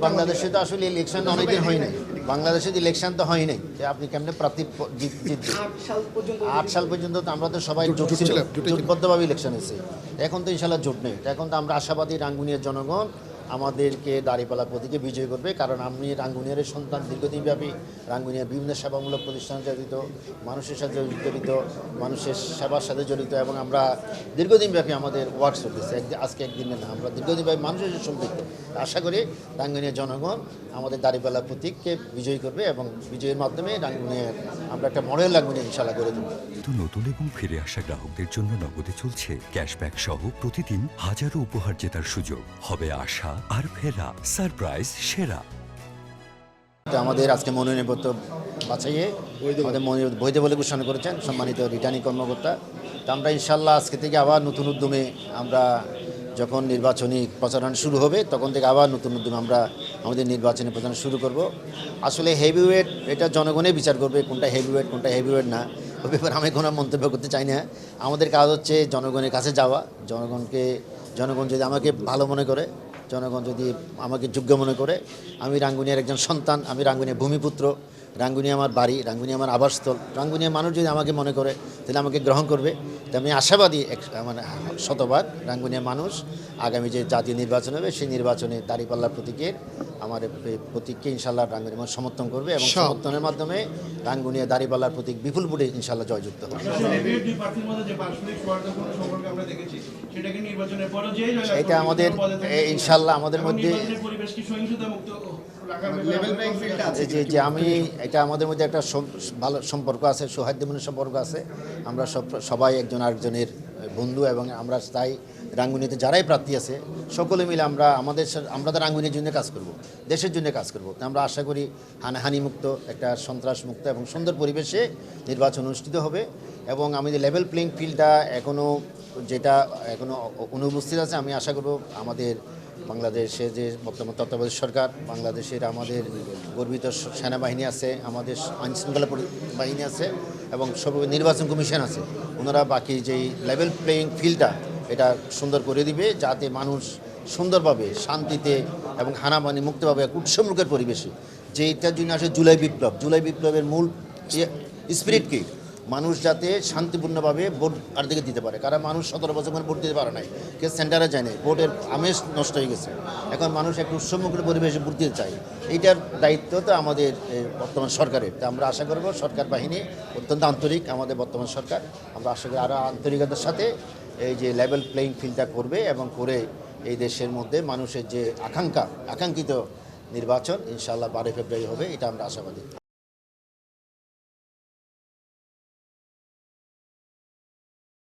বাংলাদেশে তো আসলে ইলেকশন অনেকদিন হয় নাই। বাংলাদেশে ইলেকশন তো হয় নাই যে আপনি কেমনে প্রার্থী জিতবে। 8 সাল পর্যন্ত তো আমরা তো সবাই জোটবদ্ধভাবে ইলেকশন হয়েছে। এখন তো ইনশাল্লাহ জোট নেই। এখন তো আমরা আশাবাদী রাঙ্গুনিয়ার জনগণ আমাদেরকে দাঁড়িপাল্লা প্রতীকে বিজয় করবে, কারণ আমি রাঙ্গুনিয়ারের সন্তান, দীর্ঘদিনব্যাপী রাঙ্গুনিয়ার বিভিন্ন সেবামূলক প্রতিষ্ঠানে জড়িত, মানুষের সাথে জড়িত, মানুষের সেবার সাথে জড়িত, এবং আমরা দীর্ঘদিনব্যাপী আমাদের ওয়ার্ক চলতেছে। আজকে একদিনে না, আমরা দীর্ঘদিনব্যাপী মানুষের সাথে সম্পৃক্ত। আশা করি রাঙ্গুনিয়ার জনগণ আমাদের দাঁড়িপাল্লা প্রতীককে বিজয়ী করবে এবং বিজয়ের মাধ্যমে রাঙ্গুনিয়ার আমরা একটা মডেল রাঙ্গুনিয়া ইনশাল্লাহ করে দেবো। নতুন এবং ফিরে আসা গ্রাহকদের জন্য নগদে চলছে ক্যাশব্যাক সহ প্রতিদিন হাজারো উপহার জেতার সুযোগ। হবে আশা আর ফেরা, সারপ্রাইজ সেরা। আমাদের আজকে মনোনয়নপত্র বাছাইয়ে আমাদের বৈধ বলে ঘোষণা করেছেন সম্মানিত রিটার্নিং কর্মকর্তা। তো আমরা ইনশাল্লাহ আজকে থেকে আবার নতুন উদ্যমে আমরা যখন নির্বাচনী প্রচারণা শুরু হবে তখন থেকে আবার নতুন উদ্যমে আমরা আমাদের নির্বাচনী প্রচারণা শুরু করব। আসলে হেভিওয়েট এটা জনগণই বিচার করবে কোনটা হেভিওয়েট কোনটা হেভিওয়েট না, ওই ব্যাপারে আমি কোনো মন্তব্য করতে চাই না। আমাদের কাজ হচ্ছে জনগণের কাছে যাওয়া, জনগণ যদি আমাকে ভালো মনে করে, জনগণ যদি আমাকে যোগ্য মনে করে, আমি রাঙ্গুনিয়ার একজন সন্তান, আমি রাঙ্গুনিয়ার ভূমিপুত্র, রাঙ্গুনিয়া আমার বাড়ি, রাঙ্গুনিয়া আমার আবাসস্থল, রাঙ্গুনিয়া মানুষ যদি আমাকে মনে করে তাহলে আমাকে গ্রহণ করবে। তো আমি আশাবাদী মানে শতভাগ রাঙ্গুনিয়া মানুষ আগামী যে জাতীয় নির্বাচন হবে সেই নির্বাচনে দাঁড়িপাল্লার প্রতীকের আমার প্রতীককে ইনশাল্লাহ রাঙ্গুনিয়া মানুষ সমর্থন করবে এবং সমর্থনের মাধ্যমে রাঙ্গুনিয়া দাঁড়িপাল্লার প্রতীক বিপুল ভোটে ইনশাল্লাহ জয়যুক্ত হবে। এটা আমাদের ইনশাল্লাহ আমাদের মধ্যে যে আমি এটা আমাদের মধ্যে একটা ভালো সম্পর্ক আছে, সৌহার্দ্যপূর্ণ সম্পর্ক আছে। আমরা সবাই একজন আরেকজনের বন্ধু এবং আমরা চাই রাঙ্গুনিয়াতে যারাই প্রার্থী আছে সকলে মিলে আমরা তো রাঙ্গুনিয়ার জন্য কাজ করব, দেশের জন্য কাজ করব। আমরা আশা করি হানাহানি মুক্ত, একটা সন্ত্রাস মুক্ত এবং সুন্দর পরিবেশে নির্বাচন অনুষ্ঠিত হবে। এবং আমাদের লেভেল প্লেইং ফিল্ডটা এখনও অনুপস্থিত আছে। আমি আশা করব আমাদের বাংলাদেশে যে বর্তমান তত্ত্বাবধায়ক সরকার, বাংলাদেশের আমাদের গর্বিত সেনাবাহিনী আছে, আমাদের আইনশৃঙ্খলা বাহিনী আছে এবং নির্বাচন কমিশন আছে, ওনারা বাকি যেই লেভেল প্লেইং ফিল্ডটা এটা সুন্দর করে দিবে, যাতে মানুষ সুন্দরভাবে শান্তিতে এবং হানাবানি মুক্তভাবে এক উৎসমুখের পরিবেশে, যেটার জন্য আসে জুলাই বিপ্লবের মূল স্পিরিট কি মানুষ যাতে শান্তিপূর্ণভাবে ভোট আর দিকে দিতে পারে। কারণ মানুষ 17 বছর ভোট দিতে পারে নাই, কেউ সেন্টারে যায় নাই, ভোটের আমেজ নষ্ট হয়ে গেছে। এখন মানুষ একটু উৎসমুখের পরিবেশে ভোট দিতে চায়, এইটার দায়িত্ব তো আমাদের বর্তমান সরকারের। তা আমরা আশা করব সরকার বাহিনী অত্যন্ত আন্তরিক, আমাদের বর্তমান সরকার, আমরা আশা করি আরও আন্তরিকতার সাথে এই যে লেভেল প্লেইং ফিল্ডটা করবে এবং করে এই দেশের মধ্যে মানুষের যে আকাঙ্ক্ষিত নির্বাচন ইনশাআল্লাহ 12 ফেব্রুয়ারি হবে, এটা আমরা আশাবাদী।